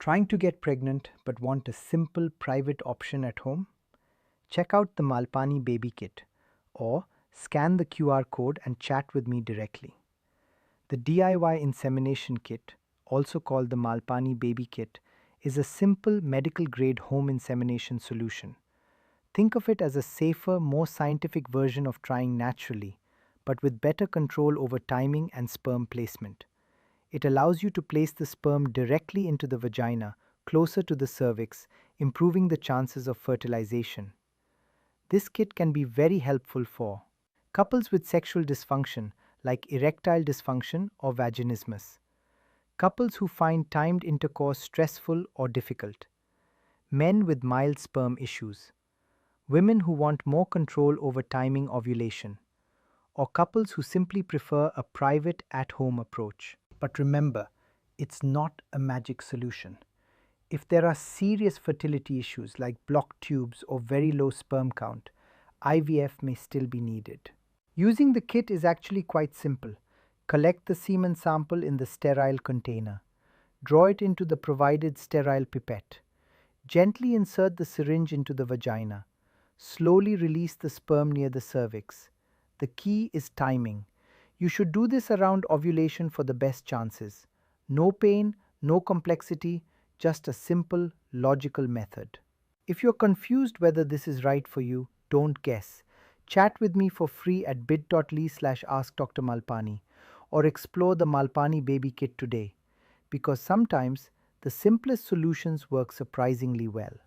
Trying to get pregnant but want a simple private option at home? Check out the Malpani Baby Kit or scan the QR code and chat with me directly. The DIY Insemination Kit, also called the Malpani Baby Kit, is a simple medical grade home insemination solution. Think of it as a safer, more scientific version of trying naturally, but with better control over timing and sperm placement. It allows you to place the sperm directly into the vagina, closer to the cervix, improving the chances of fertilization. This kit can be very helpful for couples with sexual dysfunction like erectile dysfunction or vaginismus, couples who find timed intercourse stressful or difficult, men with mild sperm issues, women who want more control over timing ovulation, or couples who simply prefer a private at-home approach. But remember, it's not a magic solution. If there are serious fertility issues like blocked tubes or very low sperm count, IVF may still be needed. Using the kit is actually quite simple. Collect the semen sample in the sterile container. Draw it into the provided sterile pipette. Gently insert the syringe into the vagina. Slowly release the sperm near the cervix. The key is timing. You should do this around ovulation for the best chances. No pain, no complexity, just a simple, logical method. If you're confused whether this is right for you, don't guess. Chat with me for free at bit.ly/askdrmalpani or explore the Malpani Baby Kit today, because sometimes the simplest solutions work surprisingly well.